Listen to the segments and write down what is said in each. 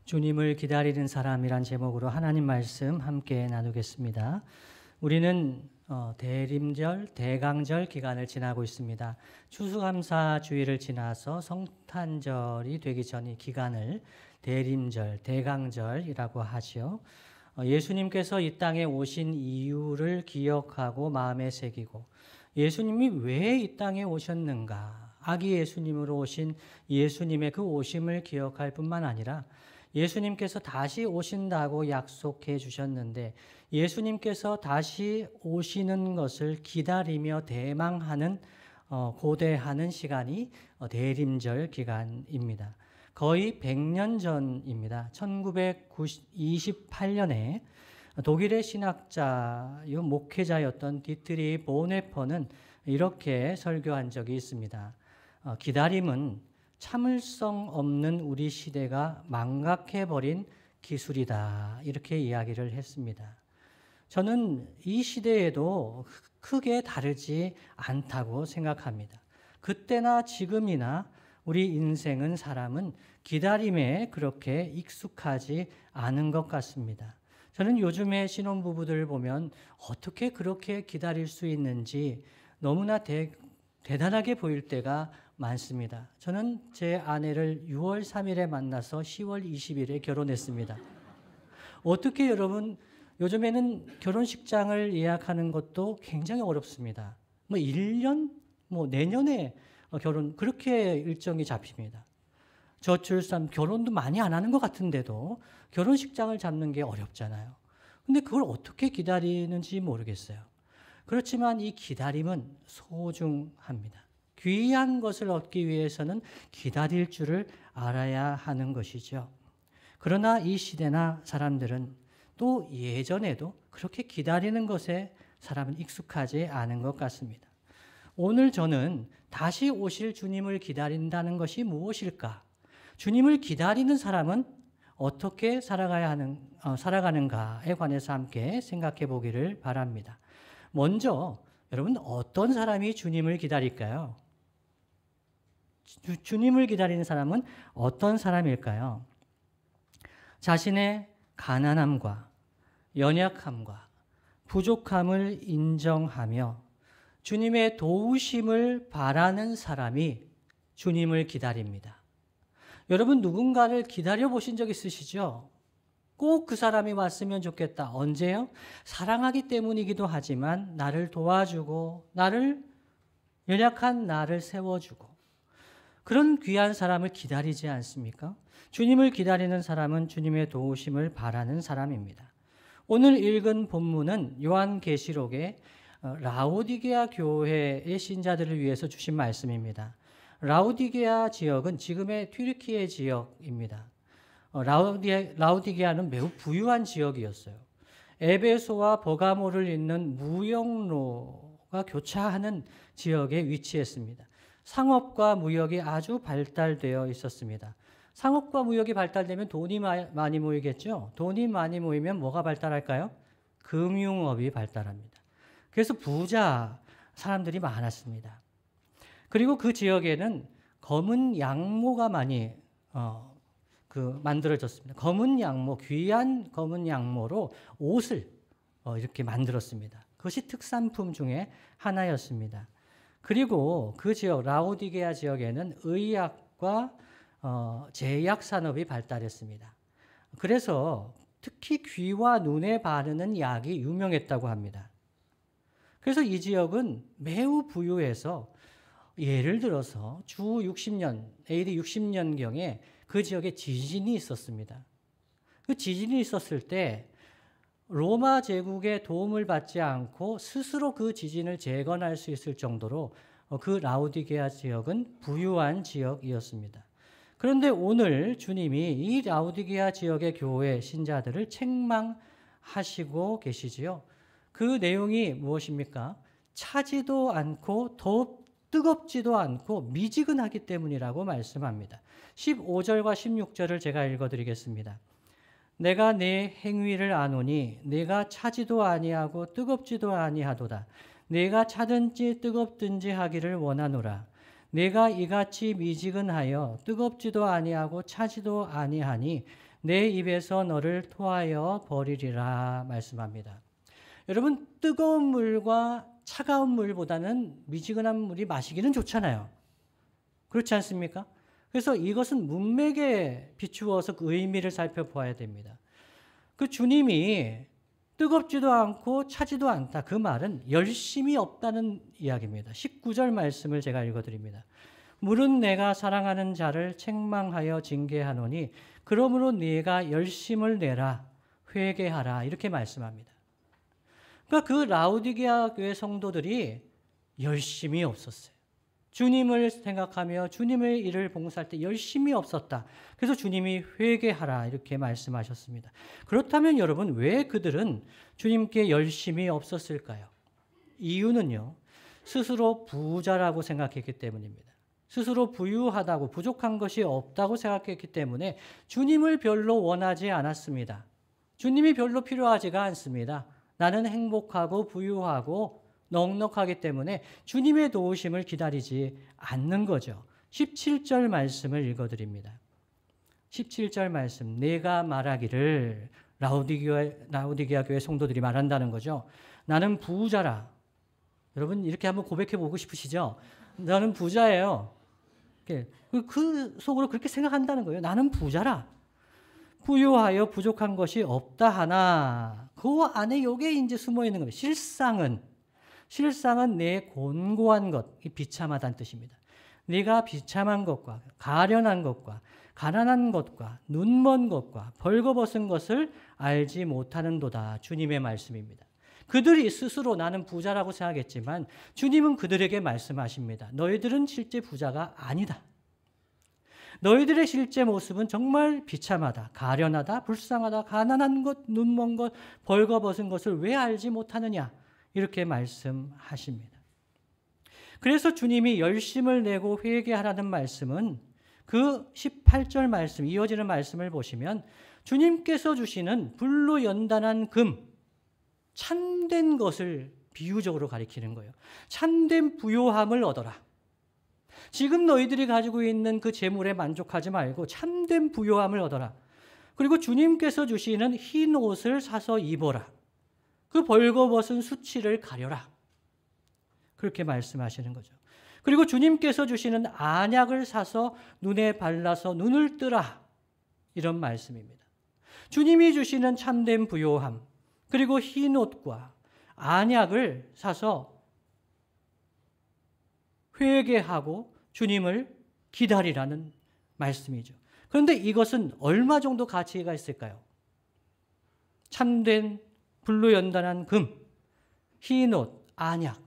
주님을 기다리는 사람이란 제목으로 하나님 말씀 함께 나누겠습니다. 우리는 대림절, 대강절 기간을 지나고 있습니다. 추수감사 주일을 지나서 성탄절이 되기 전 이 기간을 대림절, 대강절이라고 하죠. 예수님께서 이 땅에 오신 이유를 기억하고 마음에 새기고 예수님이 왜 이 땅에 오셨는가, 아기 예수님으로 오신 예수님의 그 오심을 기억할 뿐만 아니라 예수님께서 다시 오신다고 약속해 주셨는데 예수님께서 다시 오시는 것을 기다리며 대망하는 고대하는 시간이 대림절 기간입니다. 거의 100년 전입니다. 1928년에 독일의 신학자요 목회자였던 디트리 보네퍼는 이렇게 설교한 적이 있습니다. 기다림은 참을성 없는 우리 시대가 망각해버린 기술이다, 이렇게 이야기를 했습니다. 저는 이 시대에도 크게 다르지 않다고 생각합니다. 그때나 지금이나 우리 인생은 사람은 기다림에 그렇게 익숙하지 않은 것 같습니다. 저는 요즘에 신혼부부들을 보면 어떻게 그렇게 기다릴 수 있는지 너무나 대단하게 보일 때가 많습니다. 저는 제 아내를 6월 3일에 만나서 10월 20일에 결혼했습니다. 어떻게 여러분, 요즘에는 결혼식장을 예약하는 것도 굉장히 어렵습니다. 1년, 내년에 결혼, 그렇게 일정이 잡힙니다. 저출산, 결혼도 많이 안 하는 것 같은데도 결혼식장을 잡는 게 어렵잖아요. 근데 그걸 어떻게 기다리는지 모르겠어요. 그렇지만 이 기다림은 소중합니다. 귀한 것을 얻기 위해서는 기다릴 줄을 알아야 하는 것이죠. 그러나 이 시대나 사람들은 또 예전에도 그렇게 기다리는 것에 사람은 익숙하지 않은 것 같습니다. 오늘 저는 다시 오실 주님을 기다린다는 것이 무엇일까? 주님을 기다리는 사람은 어떻게 살아가는가에 관해서 함께 생각해 보기를 바랍니다. 먼저 여러분, 어떤 사람이 주님을 기다릴까요? 주님을 기다리는 사람은 어떤 사람일까요? 자신의 가난함과 연약함과 부족함을 인정하며 주님의 도우심을 바라는 사람이 주님을 기다립니다. 여러분, 누군가를 기다려 보신 적 있으시죠? 꼭 그 사람이 왔으면 좋겠다. 언제요? 사랑하기 때문이기도 하지만 나를 도와주고 연약한 나를 세워주고 그런 귀한 사람을 기다리지 않습니까? 주님을 기다리는 사람은 주님의 도우심을 바라는 사람입니다. 오늘 읽은 본문은 요한계시록의 라오디게아 교회의 신자들을 위해서 주신 말씀입니다. 라오디게아 지역은 지금의 튀르키예 지역입니다. 라오디게아는 매우 부유한 지역이었어요. 에베소와 버가모를 잇는 무역로가 교차하는 지역에 위치했습니다. 상업과 무역이 아주 발달되어 있었습니다. 상업과 무역이 발달되면 돈이 많이 모이겠죠. 돈이 많이 모이면 뭐가 발달할까요? 금융업이 발달합니다. 그래서 부자 사람들이 많았습니다. 그리고 그 지역에는 검은 양모가 많이 만들어졌습니다. 검은 양모, 귀한 검은 양모로 옷을 이렇게 만들었습니다. 그것이 특산품 중에 하나였습니다. 그리고 그 지역, 라오디게아 지역에는 의학과 제약 산업이 발달했습니다. 그래서 특히 귀와 눈에 바르는 약이 유명했다고 합니다. 그래서 이 지역은 매우 부유해서 예를 들어서 주 60년, AD 60년경에 그 지역에 지진이 있었습니다. 그 지진이 있었을 때 로마 제국의 도움을 받지 않고 스스로 그 지진을 재건할 수 있을 정도로 그 라오디게아 지역은 부유한 지역이었습니다. 그런데 오늘 주님이 이 라오디게아 지역의 교회 신자들을 책망하시고 계시지요. 그 내용이 무엇입니까? 차지도 않고 뜨겁지도 않고 미지근하기 때문이라고 말씀합니다. 15절과 16절을 제가 읽어드리겠습니다. 내가 내 행위를 아노니 내가 차지도 아니하고 뜨겁지도 아니하도다. 내가 차든지 뜨겁든지 하기를 원하노라. 내가 이같이 미지근하여 뜨겁지도 아니하고 차지도 아니하니 내 입에서 너를 토하여 버리리라 말씀합니다. 여러분, 뜨거운 물과 차가운 물보다는 미지근한 물이 마시기는 좋잖아요. 그렇지 않습니까? 그래서 이것은 문맥에 비추어서 그 의미를 살펴보아야 됩니다. 그 주님이 뜨겁지도 않고 차지도 않다. 그 말은 열심이 없다는 이야기입니다. 19절 말씀을 제가 읽어드립니다. 물은 내가 사랑하는 자를 책망하여 징계하노니 그러므로 네가 열심을 내라 회개하라 이렇게 말씀합니다. 그러니까 그 라우디게아 교회 성도들이 열심이 없었어요. 주님을 생각하며 주님의 일을 봉사할 때 열심이 없었다. 그래서 주님이 회개하라 이렇게 말씀하셨습니다. 그렇다면 여러분 왜 그들은 주님께 열심이 없었을까요? 이유는요. 스스로 부자라고 생각했기 때문입니다. 스스로 부유하다고 부족한 것이 없다고 생각했기 때문에 주님을 별로 원하지 않았습니다. 주님이 별로 필요하지가 않습니다. 나는 행복하고 부유하고 넉넉하기 때문에 주님의 도우심을 기다리지 않는 거죠. 17절 말씀을 읽어드립니다. 17절 말씀, 내가 말하기를 라우디게아 교회 성도들이 말한다는 거죠. 나는 부자라. 여러분 이렇게 한번 고백해보고 싶으시죠? 나는 부자예요. 그 속으로 그렇게 생각한다는 거예요. 나는 부자라. 부유하여 부족한 것이 없다 하나 그 안에 요게 이제 숨어 있는 겁니다. 실상은 내 곤고한 것, 비참하다는 뜻입니다. 네가 비참한 것과 가련한 것과 가난한 것과 눈먼 것과 벌거벗은 것을 알지 못하는도다. 주님의 말씀입니다. 그들이 스스로 나는 부자라고 생각했지만 주님은 그들에게 말씀하십니다. 너희들은 실제 부자가 아니다. 너희들의 실제 모습은 정말 비참하다, 가련하다, 불쌍하다, 가난한 것, 눈먼 것, 벌거벗은 것을 왜 알지 못하느냐 이렇게 말씀하십니다. 그래서 주님이 열심을 내고 회개하라는 말씀은 그 18절 말씀, 이어지는 말씀을 보시면 주님께서 주시는 불로 연단한 금, 참된 것을 비유적으로 가리키는 거예요. 참된 부요함을 얻어라. 지금 너희들이 가지고 있는 그 재물에 만족하지 말고 참된 부요함을 얻어라. 그리고 주님께서 주시는 흰 옷을 사서 입어라. 그 벌거벗은 수치를 가려라. 그렇게 말씀하시는 거죠. 그리고 주님께서 주시는 안약을 사서 눈에 발라서 눈을 뜨라. 이런 말씀입니다. 주님이 주시는 참된 부요함, 그리고 흰 옷과 안약을 사서 회개하고 주님을 기다리라는 말씀이죠. 그런데 이것은 얼마 정도 가치가 있을까요? 참된 불로 연단한 금, 흰 옷, 안약.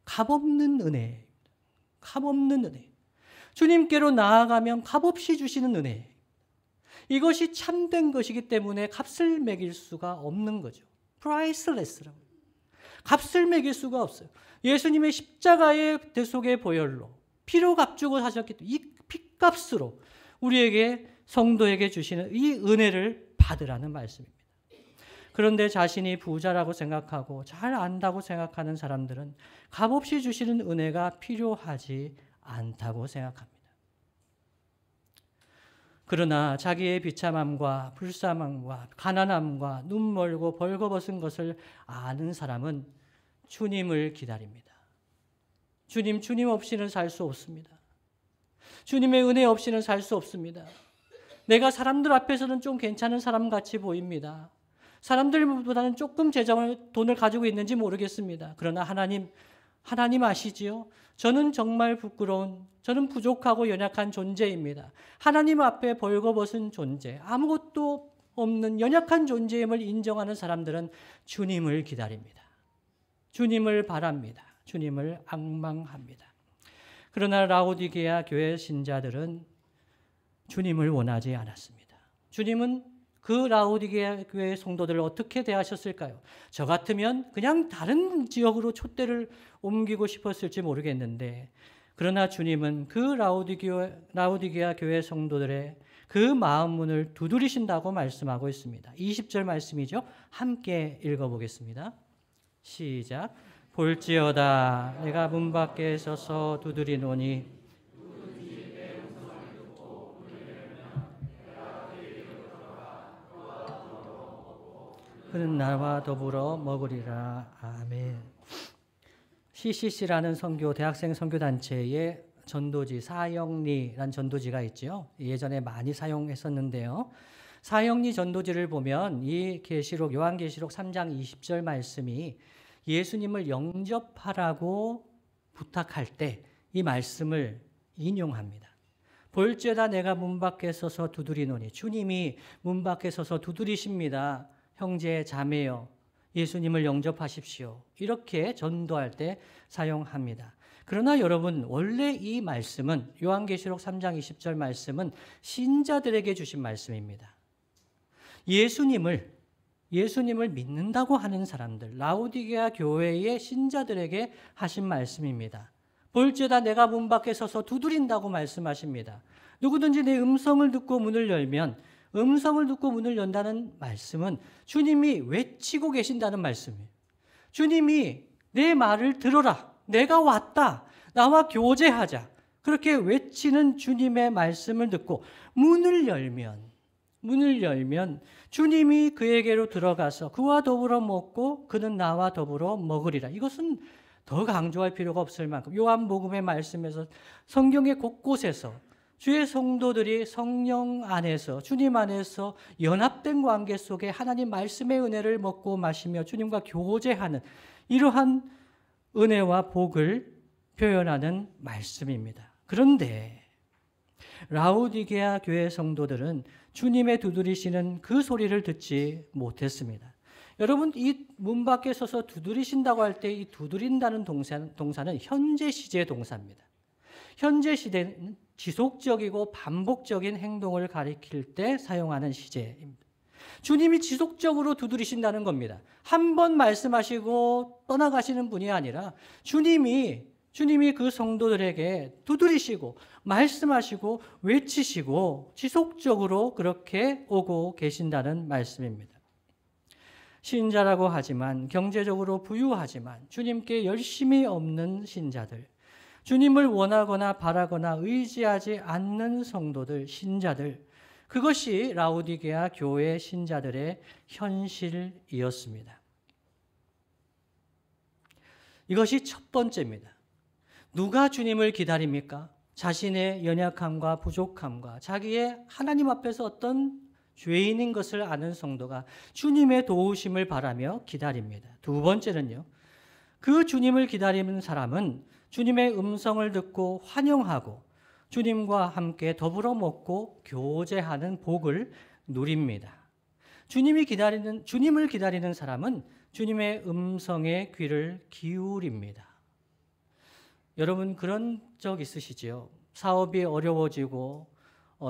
값없는 은혜. 값없는 은혜. 주님께로 나아가면 값없이 주시는 은혜. 이것이 참된 것이기 때문에 값을 매길 수가 없는 거죠. priceless라고. 값을 매길 수가 없어요. 예수님의 십자가의 대속의 보혈로 피로 값주고 사셨기 때문에 이 피값으로 우리에게 성도에게 주시는 이 은혜를 받으라는 말씀입니다. 그런데 자신이 부자라고 생각하고 잘 안다고 생각하는 사람들은 값없이 주시는 은혜가 필요하지 않다고 생각합니다. 그러나 자기의 비참함과 불쌍함과 가난함과 눈멀고 벌거벗은 것을 아는 사람은 주님을 기다립니다. 주님 없이는 살 수 없습니다. 주님의 은혜 없이는 살 수 없습니다. 내가 사람들 앞에서는 좀 괜찮은 사람 같이 보입니다. 사람들보다는 조금 돈을 가지고 있는지 모르겠습니다. 그러나 하나님 아시지요? 저는 정말 부끄러운, 저는 부족하고 연약한 존재입니다. 하나님 앞에 벌거벗은 존재, 아무것도 없는 연약한 존재임을 인정하는 사람들은 주님을 기다립니다. 주님을 바랍니다. 주님을 앙망합니다. 그러나 라오디게아 교회 신자들은 주님을 원하지 않았습니다. 주님은 그 라오디게아 교회 성도들을 어떻게 대하셨을까요? 저 같으면 그냥 다른 지역으로 촛대를 옮기고 싶었을지 모르겠는데, 그러나 주님은 그 라오디게아 교회 성도들의 그 마음 문을 두드리신다고 말씀하고 있습니다. 20절 말씀이죠. 함께 읽어보겠습니다. 시작. 볼지어다 내가 문 밖에 서서 두드리노니 그는 나와 더불어 먹으리라. 아멘. CCC라는 대학생 선교단체의 전도지 사형리란 전도지가 있죠. 예전에 많이 사용했었는데요. 사형리 전도지를 보면 이 요한계시록 3장 20절 말씀이 예수님을 영접하라고 부탁할 때 이 말씀을 인용합니다. 볼죄다 내가 문 밖에 서서 두드리노니, 주님이 문 밖에 서서 두드리십니다. 형제 자매여 예수님을 영접하십시오. 이렇게 전도할 때 사용합니다. 그러나 여러분, 원래 이 말씀은 요한계시록 3장 20절 말씀은 신자들에게 주신 말씀입니다. 예수님을 믿는다고 하는 사람들, 라오디게아 교회의 신자들에게 하신 말씀입니다. 볼죄다 내가 문 밖에 서서 두드린다고 말씀하십니다. 누구든지 내 음성을 듣고 문을 열면, 음성을 듣고 문을 연다는 말씀은 주님이 외치고 계신다는 말씀이에요. 주님이 내 말을 들어라. 내가 왔다. 나와 교제하자. 그렇게 외치는 주님의 말씀을 듣고 문을 열면 주님이 그에게로 들어가서 그와 더불어 먹고 그는 나와 더불어 먹으리라. 이것은 더 강조할 필요가 없을 만큼 요한복음의 말씀에서 성경의 곳곳에서 주의 성도들이 성령 안에서 주님 안에서 연합된 관계 속에 하나님 말씀의 은혜를 먹고 마시며 주님과 교제하는 이러한 은혜와 복을 표현하는 말씀입니다. 그런데 라오디게아 교회 성도들은 주님의 두드리시는 그 소리를 듣지 못했습니다. 여러분, 이 문 밖에 서서 두드리신다고 할 때 이 두드린다는 동사는 현재 시제 동사입니다. 현재 시대는 지속적이고 반복적인 행동을 가리킬 때 사용하는 시제입니다. 주님이 지속적으로 두드리신다는 겁니다. 한 번 말씀하시고 떠나가시는 분이 아니라 주님이 그 성도들에게 두드리시고 말씀하시고 외치시고 지속적으로 그렇게 오고 계신다는 말씀입니다. 신자라고 하지만 경제적으로 부유하지만 주님께 열심이 없는 신자들, 주님을 원하거나 바라거나 의지하지 않는 성도들, 신자들, 그것이 라오디게아 교회 신자들의 현실이었습니다. 이것이 첫 번째입니다. 누가 주님을 기다립니까? 자신의 연약함과 부족함과 자기의 하나님 앞에서 어떤 죄인인 것을 아는 성도가 주님의 도우심을 바라며 기다립니다. 두 번째는요, 그 주님을 기다리는 사람은 주님의 음성을 듣고 환영하고 주님과 함께 더불어 먹고 교제하는 복을 누립니다. 주님을 기다리는 사람은 주님의 음성에 귀를 기울입니다. 여러분, 그런 적 있으시지요? 사업이 어려워지고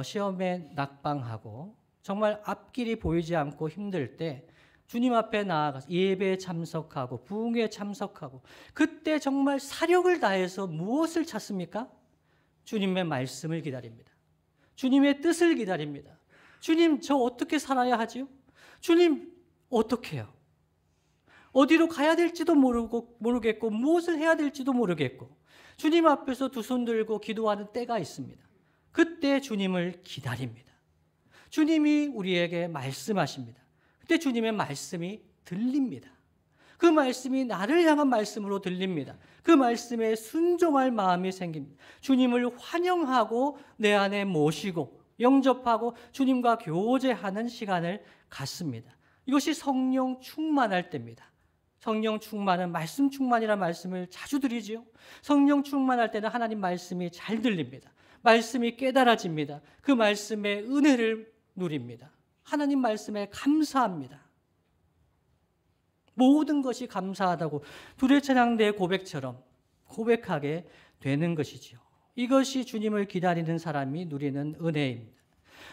시험에 낙방하고 정말 앞길이 보이지 않고 힘들 때 주님 앞에 나아가서 예배에 참석하고 부흥회에 참석하고 그때 정말 사력을 다해서 무엇을 찾습니까? 주님의 말씀을 기다립니다. 주님의 뜻을 기다립니다. 주님, 저 어떻게 살아야 하지요? 주님, 어떻게 해요? 어디로 가야 될지도 모르겠고 무엇을 해야 될지도 모르겠고 주님 앞에서 두 손 들고 기도하는 때가 있습니다. 그때 주님을 기다립니다. 주님이 우리에게 말씀하십니다. 그때 주님의 말씀이 들립니다. 그 말씀이 나를 향한 말씀으로 들립니다. 그 말씀에 순종할 마음이 생깁니다. 주님을 환영하고 내 안에 모시고 영접하고 주님과 교제하는 시간을 갖습니다. 이것이 성령 충만할 때입니다. 성령 충만은 말씀 충만이라는 말씀을 자주 드리지요. 성령 충만할 때는 하나님 말씀이 잘 들립니다. 말씀이 깨달아집니다. 그 말씀의 은혜를 누립니다. 하나님 말씀에 감사합니다. 모든 것이 감사하다고 두레찬양대의 고백처럼 고백하게 되는 것이지요. 이것이 주님을 기다리는 사람이 누리는 은혜입니다.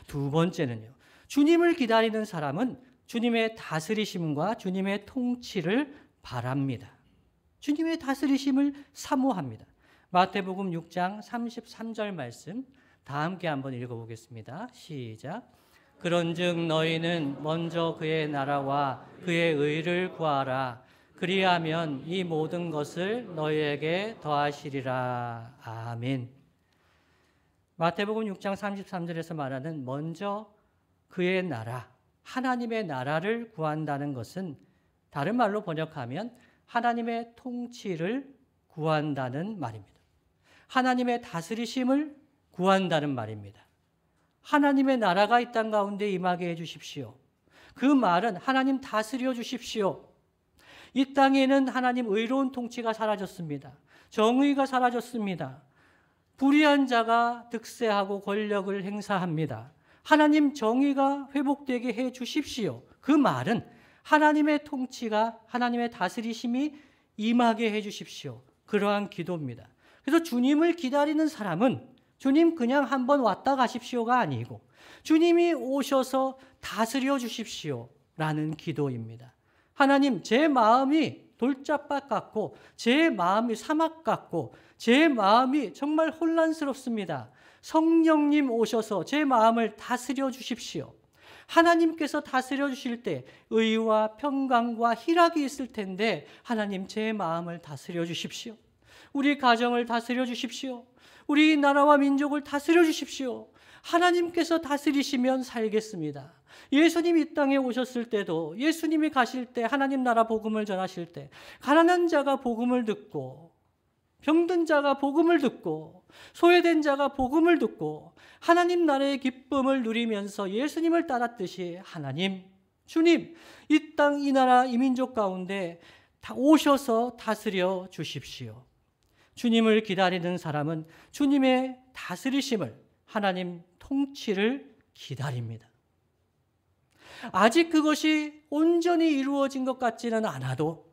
두 번째는요, 주님을 기다리는 사람은 주님의 다스리심과 주님의 통치를 바랍니다. 주님의 다스리심을 사모합니다. 마태복음 6장 33절 말씀 다 함께 한번 읽어보겠습니다. 시작. 그런즉 너희는 먼저 그의 나라와 그의 의를 구하라. 그리하면 이 모든 것을 너희에게 더하시리라. 아멘. 마태복음 6장 33절에서 말하는 먼저 그의 나라, 하나님의 나라를 구한다는 것은 다른 말로 번역하면 하나님의 통치를 구한다는 말입니다. 하나님의 다스리심을 구한다는 말입니다. 하나님의 나라가 이 땅 가운데 임하게 해 주십시오. 그 말은 하나님 다스려 주십시오. 이 땅에는 하나님 의로운 통치가 사라졌습니다. 정의가 사라졌습니다. 불의한 자가 득세하고 권력을 행사합니다. 하나님 정의가 회복되게 해 주십시오. 그 말은 하나님의 통치가, 하나님의 다스리심이 임하게 해 주십시오. 그러한 기도입니다. 그래서 주님을 기다리는 사람은 주님 그냥 한번 왔다 가십시오가 아니고 주님이 오셔서 다스려 주십시오 라는 기도입니다. 하나님, 제 마음이 돌짝밭 같고 제 마음이 사막 같고 제 마음이 정말 혼란스럽습니다. 성령님 오셔서 제 마음을 다스려 주십시오. 하나님께서 다스려 주실 때 의와 평강과 희락이 있을 텐데 하나님, 제 마음을 다스려 주십시오. 우리 가정을 다스려 주십시오. 우리 나라와 민족을 다스려 주십시오. 하나님께서 다스리시면 살겠습니다. 예수님이 이 땅에 오셨을 때도, 예수님이 가실 때, 하나님 나라 복음을 전하실 때 가난한 자가 복음을 듣고, 병든 자가 복음을 듣고, 소외된 자가 복음을 듣고 하나님 나라의 기쁨을 누리면서 예수님을 따랐듯이 하나님, 주님, 이 땅, 이 나라, 이 민족 가운데 다 오셔서 다스려 주십시오. 주님을 기다리는 사람은 주님의 다스리심을, 하나님 통치를 기다립니다. 아직 그것이 온전히 이루어진 것 같지는 않아도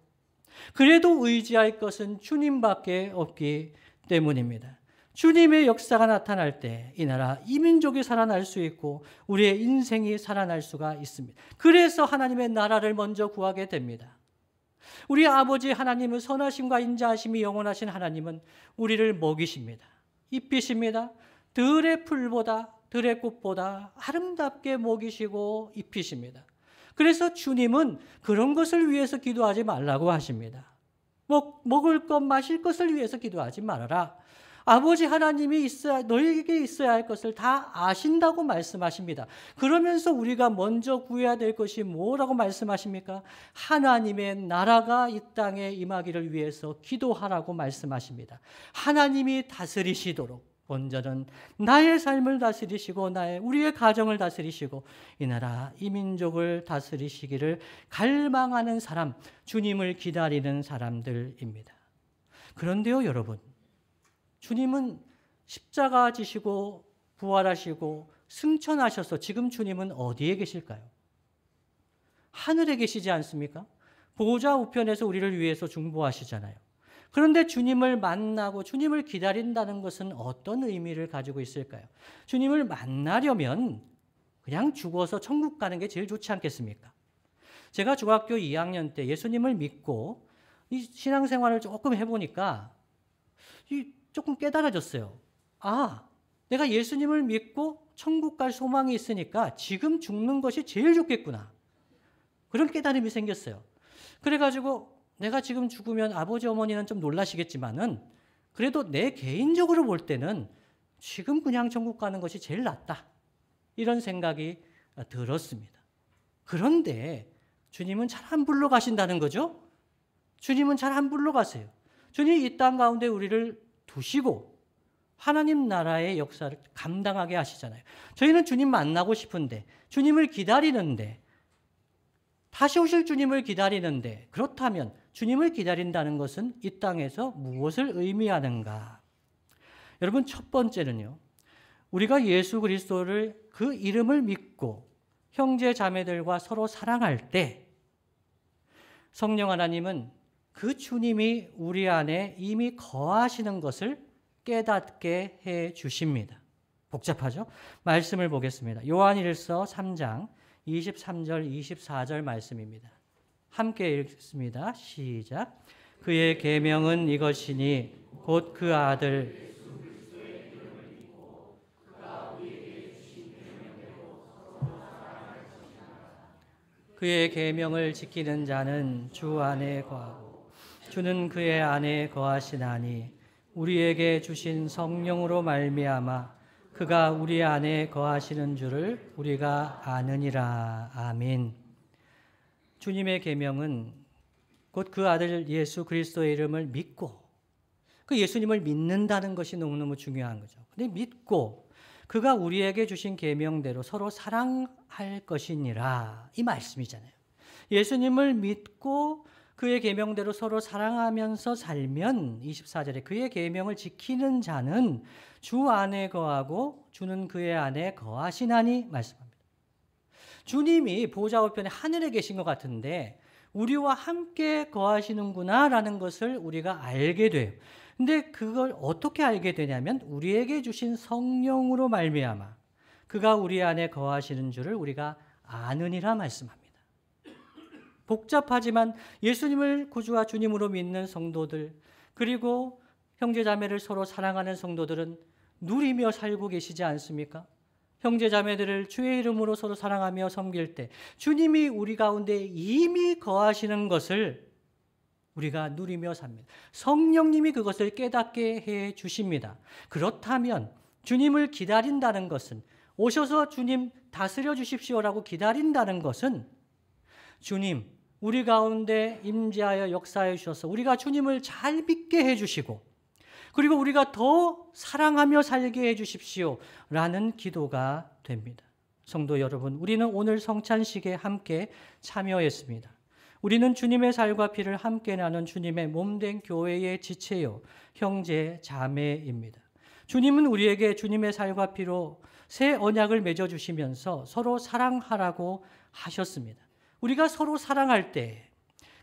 그래도 의지할 것은 주님밖에 없기 때문입니다. 주님의 역사가 나타날 때 이 나라, 이 민족이 살아날 수 있고 우리의 인생이 살아날 수가 있습니다. 그래서 하나님의 나라를 먼저 구하게 됩니다. 우리 아버지 하나님은 선하심과 인자하심이 영원하신 하나님은 우리를 먹이십니다. 입히십니다. 들의 풀보다, 들의 꽃보다 아름답게 먹이시고 입히십니다. 그래서 주님은 그런 것을 위해서 기도하지 말라고 하십니다. 먹을 것, 마실 것을 위해서 기도하지 말아라. 아버지 하나님이 너희에게 있어야 할 것을 다 아신다고 말씀하십니다. 그러면서 우리가 먼저 구해야 될 것이 뭐라고 말씀하십니까? 하나님의 나라가 이 땅에 임하기를 위해서 기도하라고 말씀하십니다. 하나님이 다스리시도록 먼저는 나의 삶을 다스리시고 우리의 가정을 다스리시고 이 나라, 이 민족을 다스리시기를 갈망하는 사람, 주님을 기다리는 사람들입니다. 그런데요, 여러분, 주님은 십자가 지시고 부활하시고 승천하셔서 지금 주님은 어디에 계실까요? 하늘에 계시지 않습니까? 보좌 우편에서 우리를 위해서 중보하시잖아요. 그런데 주님을 만나고 주님을 기다린다는 것은 어떤 의미를 가지고 있을까요? 주님을 만나려면 그냥 죽어서 천국 가는 게 제일 좋지 않겠습니까? 제가 중학교 2학년 때 예수님을 믿고 이 신앙생활을 조금 해보니까 조금 깨달아졌어요. 아, 내가 예수님을 믿고 천국 갈 소망이 있으니까 지금 죽는 것이 제일 좋겠구나. 그런 깨달음이 생겼어요. 그래가지고 내가 지금 죽으면 아버지 어머니는 좀 놀라시겠지만은 그래도 내 개인적으로 볼 때는 지금 그냥 천국 가는 것이 제일 낫다. 이런 생각이 들었습니다. 그런데 주님은 잘 안 불러가신다는 거죠? 주님은 잘 안 불러가세요. 주님이 이 땅 가운데 우리를 두시고 하나님 나라의 역사를 감당하게 하시잖아요. 저희는 주님 만나고 싶은데, 주님을 기다리는데, 다시 오실 주님을 기다리는데, 그렇다면 주님을 기다린다는 것은 이 땅에서 무엇을 의미하는가? 여러분, 첫 번째는요, 우리가 예수 그리스도를, 그 이름을 믿고 형제 자매들과 서로 사랑할 때 성령 하나님은 그 주님이 우리 안에 이미 거하시는 것을 깨닫게 해 주십니다. 복잡하죠? 말씀을 보겠습니다. 요한일서 3장 23절 24절 말씀입니다. 함께 읽습니다. 시작. 그의 계명은 이것이니 곧 그 아들 그의 계명을 지키는 자는 주 안에 거하고 주는 그의 안에 거하시나니 우리에게 주신 성령으로 말미암아 그가 우리 안에 거하시는 줄을 우리가 아느니라. 아멘. 주님의 계명은 곧 그 아들 예수 그리스도의 이름을 믿고 그 예수님을 믿는다는 것이 너무너무 중요한 거죠. 근데 믿고 그가 우리에게 주신 계명대로 서로 사랑할 것이니라 이 말씀이잖아요. 예수님을 믿고 그의 계명대로 서로 사랑하면서 살면 24절에 그의 계명을 지키는 자는 주 안에 거하고 주는 그의 안에 거하시나니 말씀합니다. 주님이 보좌 우편에 하늘에 계신 것 같은데 우리와 함께 거하시는구나라는 것을 우리가 알게 돼요. 근데 그걸 어떻게 알게 되냐면 우리에게 주신 성령으로 말미암아 그가 우리 안에 거하시는 줄을 우리가 아느니라 말씀합니다. 복잡하지만 예수님을 구주와 주님으로 믿는 성도들 그리고 형제자매를 서로 사랑하는 성도들은 누리며 살고 계시지 않습니까? 형제자매들을 주의 이름으로 서로 사랑하며 섬길 때 주님이 우리 가운데 이미 거하시는 것을 우리가 누리며 삽니다. 성령님이 그것을 깨닫게 해 주십니다. 그렇다면 주님을 기다린다는 것은 오셔서 주님 다스려 주십시오라고 기다린다는 것은 주님 우리 가운데 임재하여 역사해 주셔서 우리가 주님을 잘 믿게 해 주시고 그리고 우리가 더 사랑하며 살게 해 주십시오라는 기도가 됩니다. 성도 여러분, 우리는 오늘 성찬식에 함께 참여했습니다. 우리는 주님의 살과 피를 함께 나눈 주님의 몸된 교회의 지체요 형제 자매입니다. 주님은 우리에게 주님의 살과 피로 새 언약을 맺어주시면서 서로 사랑하라고 하셨습니다. 우리가 서로 사랑할 때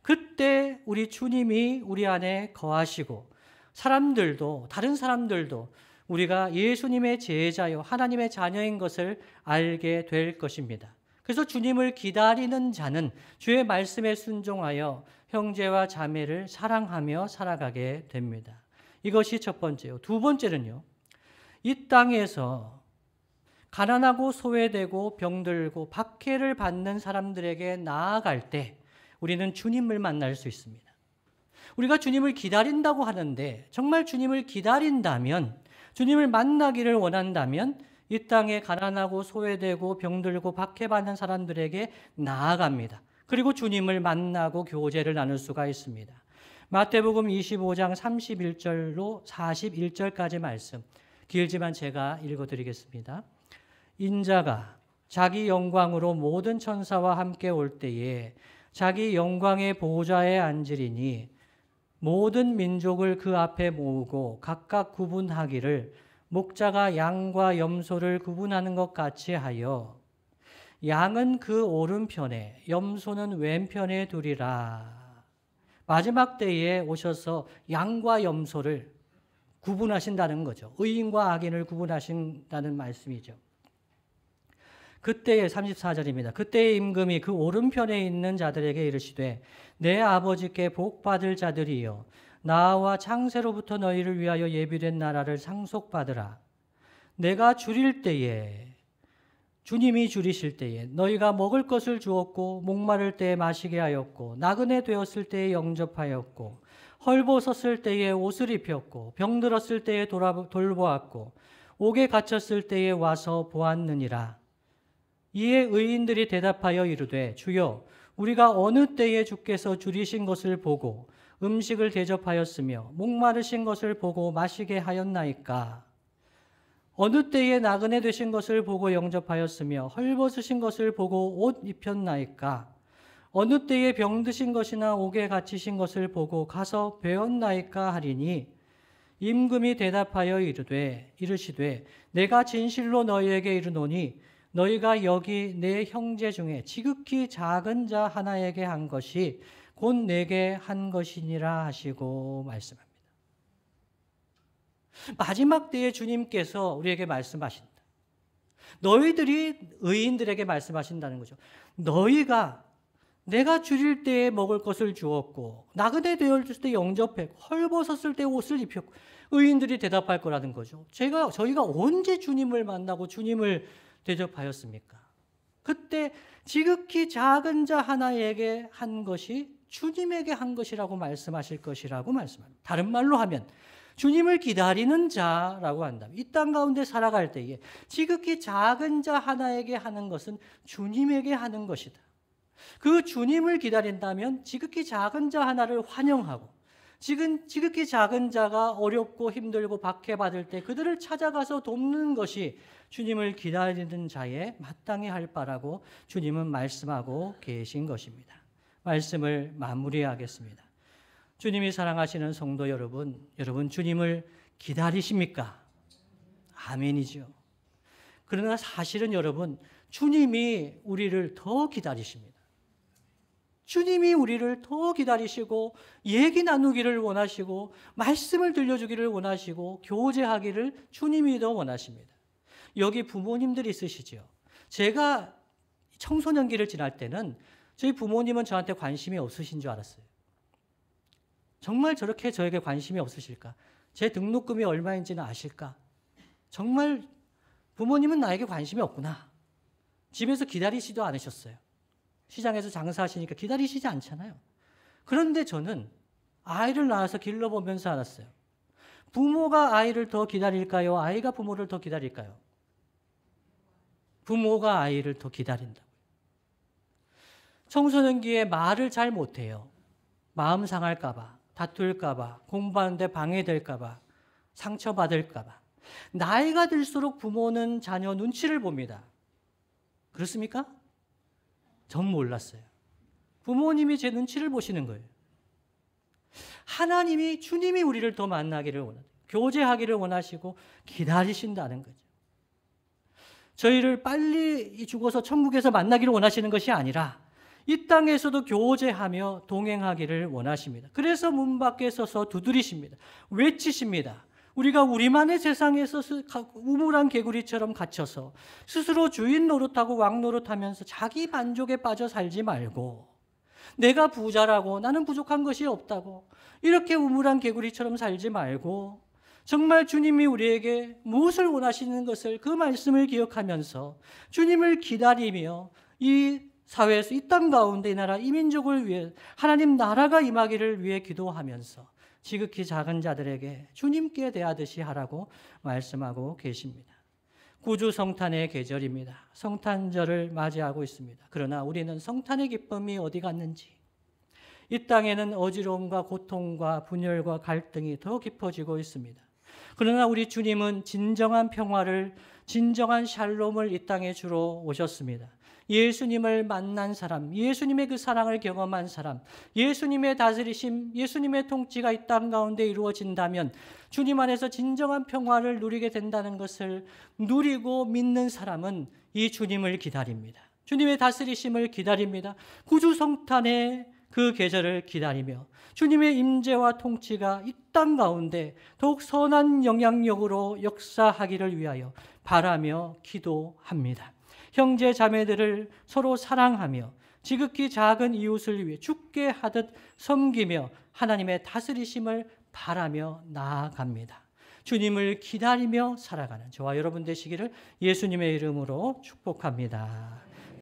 그때 우리 주님이 우리 안에 거하시고 사람들도 다른 사람들도 우리가 예수님의 제자요 하나님의 자녀인 것을 알게 될 것입니다. 그래서 주님을 기다리는 자는 주의 말씀에 순종하여 형제와 자매를 사랑하며 살아가게 됩니다. 이것이 첫 번째요. 두 번째는요. 이 땅에서 가난하고 소외되고 병들고 박해를 받는 사람들에게 나아갈 때 우리는 주님을 만날 수 있습니다. 우리가 주님을 기다린다고 하는데 정말 주님을 기다린다면 주님을 만나기를 원한다면 이 땅에 가난하고 소외되고 병들고 박해받는 사람들에게 나아갑니다. 그리고 주님을 만나고 교제를 나눌 수가 있습니다. 마태복음 25장 31절로 41절까지 말씀 길지만 제가 읽어드리겠습니다. 인자가 자기 영광으로 모든 천사와 함께 올 때에 자기 영광의 보좌에 앉으리니 모든 민족을 그 앞에 모으고 각각 구분하기를 목자가 양과 염소를 구분하는 것 같이 하여 양은 그 오른편에 염소는 왼편에 두리라. 마지막 때에 오셔서 양과 염소를 구분하신다는 거죠. 의인과 악인을 구분하신다는 말씀이죠. 그때의 34절입니다. 그때의 임금이 그 오른편에 있는 자들에게 이르시되 내 아버지께 복받을 자들이여 나와 창세로부터 너희를 위하여 예비된 나라를 상속받으라. 내가 줄일 때에 주님이 줄이실 때에 너희가 먹을 것을 주었고 목마를 때에 마시게 하였고 나그네 되었을 때에 영접하였고 헐벗었을 때에 옷을 입혔고 병들었을 때에 돌보았고 옥에 갇혔을 때에 와서 보았느니라. 이에 의인들이 대답하여 이르되 주여 우리가 어느 때에 주께서 줄이신 것을 보고 음식을 대접하였으며 목마르신 것을 보고 마시게 하였나이까? 어느 때에 나그네 되신 것을 보고 영접하였으며 헐벗으신 것을 보고 옷 입혔나이까? 어느 때에 병드신 것이나 옥에 갇히신 것을 보고 가서 배웠나이까 하리니 임금이 대답하여 이르시되 내가 진실로 너희에게 이르노니 너희가 여기 내 형제 중에 지극히 작은 자 하나에게 한 것이 곧 내게 한 것이니라 하시고 말씀합니다. 마지막 때에 주님께서 우리에게 말씀하신다. 너희들이 의인들에게 말씀하신다는 거죠. 너희가 내가 줄일 때에 먹을 것을 주었고 나그네 되었을 때 영접했고 헐벗었을 때 옷을 입혔고 의인들이 대답할 거라는 거죠. 저희가 언제 주님을 만나고 주님을 대접하였습니까? 그때 지극히 작은 자 하나에게 한 것이 주님에게 한 것이라고 말씀하실 것이라고 말씀합니다. 다른 말로 하면 주님을 기다리는 자라고 한다면 이 땅 가운데 살아갈 때에 지극히 작은 자 하나에게 하는 것은 주님에게 하는 것이다. 그 주님을 기다린다면 지극히 작은 자 하나를 환영하고 지극히 작은 자가 어렵고 힘들고 박해받을 때 그들을 찾아가서 돕는 것이 주님을 기다리는 자의 마땅히 할 바라고 주님은 말씀하고 계신 것입니다. 말씀을 마무리하겠습니다. 주님이 사랑하시는 성도 여러분, 여러분 주님을 기다리십니까? 아멘이죠. 그러나 사실은 여러분, 주님이 우리를 더 기다리십니다. 주님이 우리를 더 기다리시고 얘기 나누기를 원하시고 말씀을 들려주기를 원하시고 교제하기를 주님이 더 원하십니다. 여기 부모님들이 있으시죠. 제가 청소년기를 지날 때는 저희 부모님은 저한테 관심이 없으신 줄 알았어요. 정말 저렇게 저에게 관심이 없으실까? 제 등록금이 얼마인지는 아실까? 정말 부모님은 나에게 관심이 없구나. 집에서 기다리지도 않으셨어요. 시장에서 장사하시니까 기다리시지 않잖아요. 그런데 저는 아이를 낳아서 길러보면서 알았어요. 부모가 아이를 더 기다릴까요? 아이가 부모를 더 기다릴까요? 부모가 아이를 더 기다린다고요. 청소년기에 말을 잘 못해요. 마음 상할까 봐, 다툴까 봐, 공부하는데 방해될까 봐, 상처받을까 봐. 나이가 들수록 부모는 자녀 눈치를 봅니다. 그렇습니까? 전 몰랐어요. 부모님이 제 눈치를 보시는 거예요. 하나님이, 주님이 우리를 더 만나기를 원하고 교제하기를 원하시고 기다리신다는 거죠. 저희를 빨리 죽어서 천국에서 만나기를 원하시는 것이 아니라 이 땅에서도 교제하며 동행하기를 원하십니다. 그래서 문 밖에 서서 두드리십니다. 외치십니다. 우리가 우리만의 세상에서 우물한 개구리처럼 갇혀서 스스로 주인 노릇하고 왕 노릇하면서 자기 만족에 빠져 살지 말고 내가 부자라고 나는 부족한 것이 없다고 이렇게 우물한 개구리처럼 살지 말고 정말 주님이 우리에게 무엇을 원하시는 것을 그 말씀을 기억하면서 주님을 기다리며 이 사회에서 이 땅 가운데 이 나라 이 민족을 위해 하나님 나라가 임하기를 위해 기도하면서 지극히 작은 자들에게 주님께 대하듯이 하라고 말씀하고 계십니다. 구주 성탄의 계절입니다. 성탄절을 맞이하고 있습니다. 그러나 우리는 성탄의 기쁨이 어디 갔는지 이 땅에는 어지러움과 고통과 분열과 갈등이 더 깊어지고 있습니다. 그러나 우리 주님은 진정한 평화를, 진정한 샬롬을 이 땅에 주러 오셨습니다. 예수님을 만난 사람, 예수님의 그 사랑을 경험한 사람, 예수님의 다스리심, 예수님의 통치가 이 땅 가운데 이루어진다면 주님 안에서 진정한 평화를 누리게 된다는 것을 누리고 믿는 사람은 이 주님을 기다립니다. 주님의 다스리심을 기다립니다. 구주 성탄의 그 계절을 기다리며 주님의 임재와 통치가 이 땅 가운데 더욱 선한 영향력으로 역사하기를 위하여 바라며 기도합니다. 형제 자매들을 서로 사랑하며 지극히 작은 이웃을 위해 죽게 하듯 섬기며 하나님의 다스리심을 바라며 나아갑니다. 주님을 기다리며 살아가는 저와 여러분 되시기를 예수님의 이름으로 축복합니다.